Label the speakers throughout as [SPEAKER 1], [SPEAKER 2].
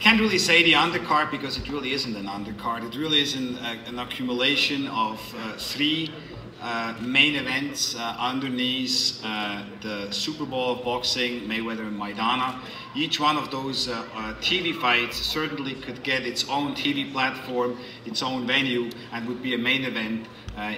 [SPEAKER 1] can't really say the undercard because it really isn't an undercard. It really is an accumulation of three main events underneath the Super Bowl of boxing, Mayweather and Maidana. Each one of those TV fights certainly could get its own TV platform, its own venue, and would be a main event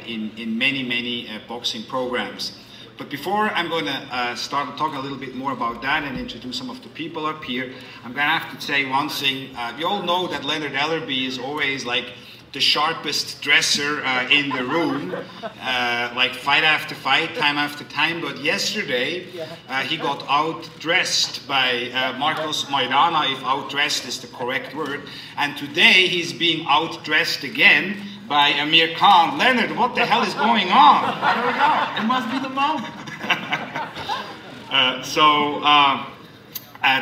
[SPEAKER 1] in many boxing programs. But before I'm going to start talking a little bit more about that and introduce some of the people up here, I'm going to have to say one thing. You all know that Leonard Ellerbe is always like the sharpest dresser in the room, like fight after fight, time after time. But yesterday, he got outdressed by Marcos Maidana, if outdressed is the correct word. And today, he's being outdressed again by Amir Khan. Leonard, what the hell is going on?
[SPEAKER 2] I don't know. It must be the moment.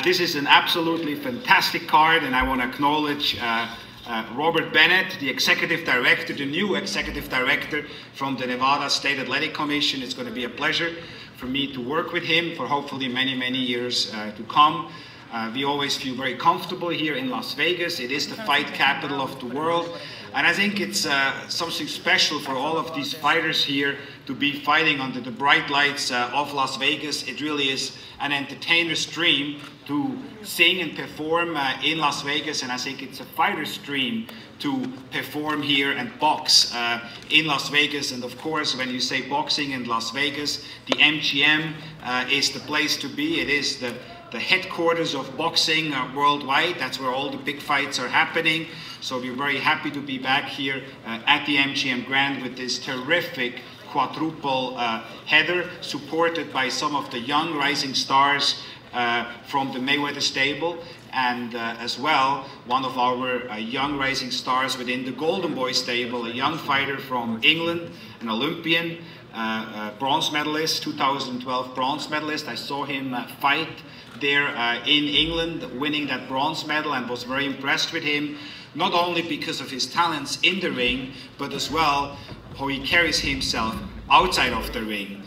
[SPEAKER 1] This is an absolutely fantastic card, and I want to acknowledge Robert Bennett, the executive director, the new executive director from the Nevada State Athletic Commission. It's going to be a pleasure for me to work with him for hopefully many years to come. We always feel very comfortable here in Las Vegas. It is the fight capital of the world. And I think it's something special for all of these fighters here to be fighting under the bright lights of Las Vegas. It really is an entertainer's dream to sing and perform in Las Vegas, and I think it's a fighter's dream to perform here and box in Las Vegas. And of course, when you say boxing in Las Vegas, the MGM is the place to be. It is the headquarters of boxing worldwide. That's where all the big fights are happening. So we're very happy to be back here at the MGM Grand with this terrific quadruple header, supported by some of the young rising stars from the Mayweather stable, and as well, one of our young rising stars within the Golden Boy stable, a young fighter from England, an Olympian, bronze medalist, 2012 bronze medalist. I saw him fight there in England, winning that bronze medal, and was very impressed with him, not only because of his talents in the ring, but as well how he carries himself outside of the ring.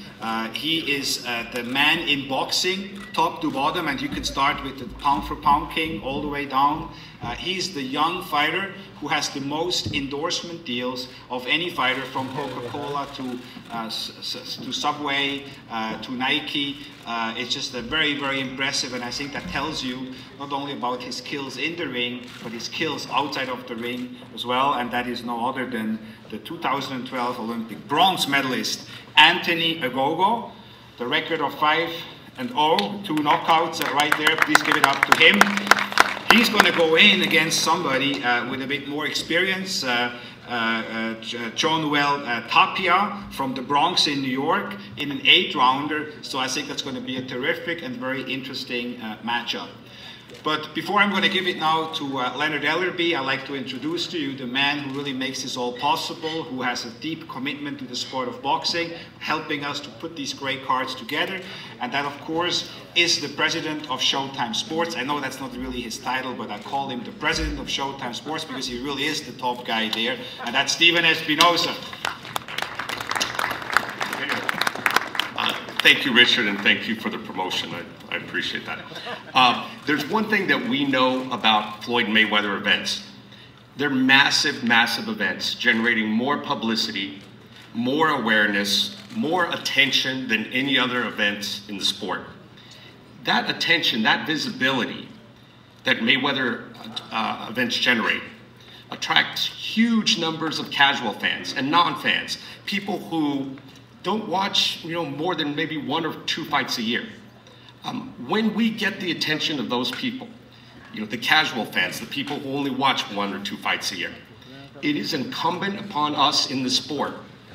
[SPEAKER 1] He is the man in boxing, top to bottom, and you can start with the pound for pound king all the way down. He's the young fighter who has the most endorsement deals of any fighter, from Coca-Cola to Subway to Nike. It's just a very impressive, and I think that tells you not only about his skills in the ring, but his skills outside of the ring as well, and that is no other than the 2012 Olympic bronze medalist, Anthony Ogogo. The record of 5-0, 2 knockouts right there. Please give it up to him. He's going to go in against somebody with a bit more experience, John Noel Tapia from the Bronx in New York, in an 8-rounder. So I think that's going to be a terrific and very interesting matchup. But before I'm going to give it now to Leonard Ellerbe, I'd like to introduce to you the man who really makes this all possible, who has a deep commitment to the sport of boxing, helping us to put these great cards together. And that, of course, is the president of Showtime Sports. I know that's not really his title, but I call him the president of Showtime Sports because he really is the top guy there. And that's Steven Espinoza.
[SPEAKER 3] Thank you, Richard, and thank you for the promotion. I appreciate that. There's one thing that we know about Floyd Mayweather events. They're massive events, generating more publicity, more awareness, more attention than any other events in the sport. That attention, that visibility that Mayweather events generate attracts huge numbers of casual fans and non-fans, people who don't watch, more than maybe 1 or 2 fights a year. When we get the attention of those people, the casual fans, the people who only watch 1 or 2 fights a year, it is incumbent upon us in the sport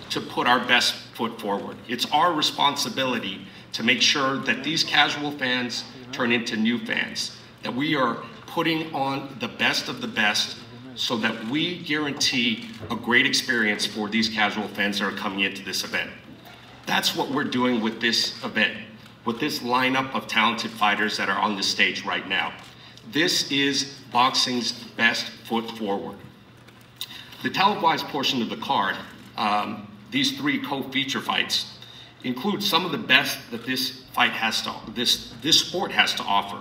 [SPEAKER 3] to put our best foot forward. It's our responsibility to make sure that these casual fans turn into new fans, that we are putting on the best of the best so that we guarantee a great experience for these casual fans that are coming into this event. That's what we're doing with this event, with this lineup of talented fighters that are on the stage right now. This is boxing's best foot forward. The televised portion of the card, these 3 co-feature fights, include some of the best that this fight has to, this sport has to offer.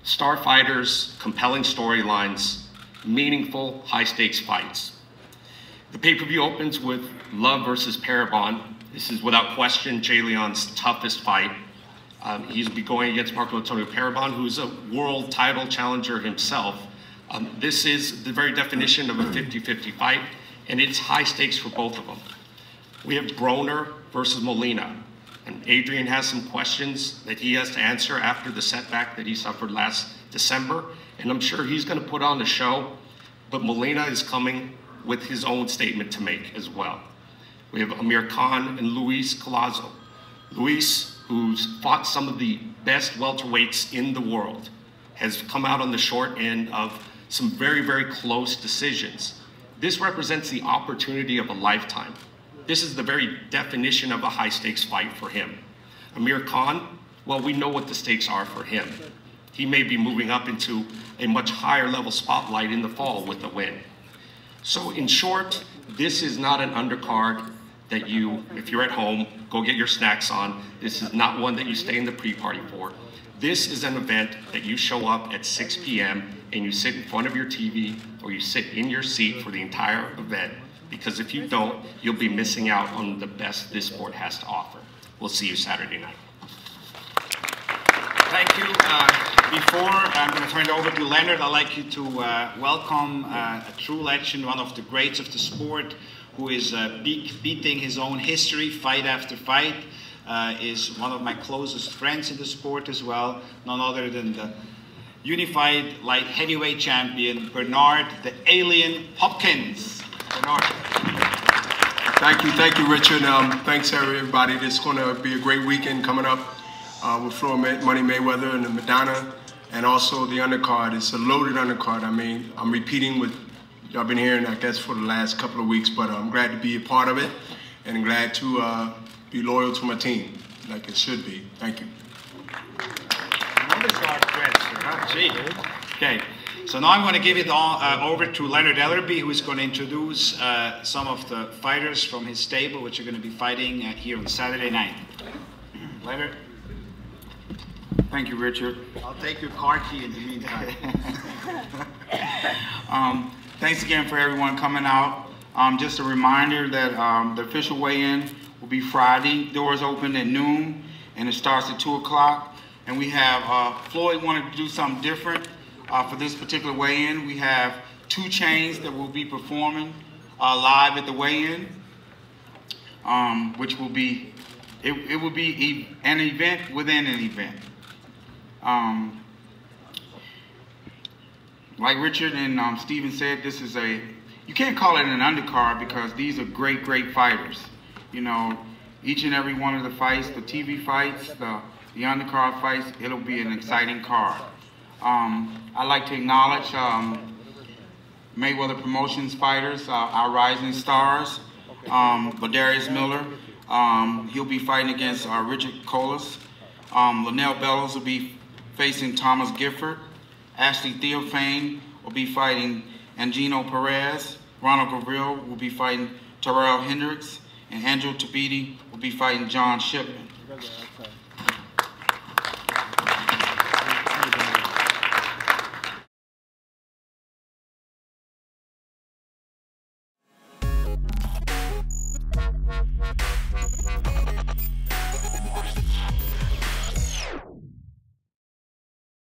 [SPEAKER 3] Star fighters, compelling storylines, meaningful, high-stakes fights. The pay-per-view opens with Love versus Parabon. This is without question Jay Leon's toughest fight. He's be going against Marco Antonio Parabon, who's a world title challenger himself. This is the very definition of a 50-50 fight, and it's high stakes for both of them. We have Broner versus Molina, and Adrian has some questions that he has to answer after the setback that he suffered last December, and I'm sure he's going to put on the show, but Molina is coming with his own statement to make as well. We have Amir Khan and Luis Collazo. Luis, who's fought some of the best welterweights in the world, has come out on the short end of some very, very close decisions. This represents the opportunity of a lifetime. This is the very definition of a high-stakes fight for him. Amir Khan, well, we know what the stakes are for him. He may be moving up into a much higher level spotlight in the fall with a win. So in short, this is not an undercard that you, if you're at home, go get your snacks on. This is not one that you stay in the pre-party for. This is an event that you show up at 6 p.m. and you sit in front of your TV or you sit in your seat for the entire event, because if you don't, you'll be missing out on the best this sport has to offer. We'll see you Saturday night.
[SPEAKER 1] Thank you. Before I'm going to turn it over to Leonard, I'd like you to welcome a true legend, one of the greats of the sport, who is beating his own history fight after fight, is one of my closest friends in the sport as well, none other than the unified light heavyweight champion, Bernard the Alien Hopkins. Bernard.
[SPEAKER 4] Thank you, Richard. Thanks, everybody. This is going to be a great weekend coming up with Floyd Money Mayweather and the Madonna, and also the undercard. It's a loaded undercard. I mean, I'm repeating what y'all been hearing, I guess, for the last couple of weeks, but I'm glad to be a part of it and glad to be loyal to my team, like it should be. Thank you.
[SPEAKER 1] Okay, so now I'm going to give it over to Leonard Ellerbe, who is going to introduce some of the fighters from his stable, which are going to be fighting here on Saturday night. Leonard?
[SPEAKER 2] Thank you, Richard.
[SPEAKER 1] I'll take your car key in the meantime.
[SPEAKER 2] Thanks again for everyone coming out. Just a reminder that the official weigh-in will be Friday. Doors open at noon, and it starts at 2 o'clock. And we have, Floyd wanted to do something different for this particular weigh-in. We have 2 chains that will be performing live at the weigh-in, which will be, it will be an event within an event. Like Richard and Steven said, this is you can't call it an undercard because these are great, great fighters. You know, each and every one of the fights, the TV fights, the undercard fights, it'll be an exciting card. I'd like to acknowledge Mayweather Promotions fighters, our rising stars, Ladarius Miller. He'll be fighting against Richard Colas. Linnell Bellows will be facing Thomas Gifford. Ashley Theophane will be fighting Angino Perez. Ronald Gavril will be fighting Terrell Hendricks. And Andrew Tabiti will be fighting John Shipman.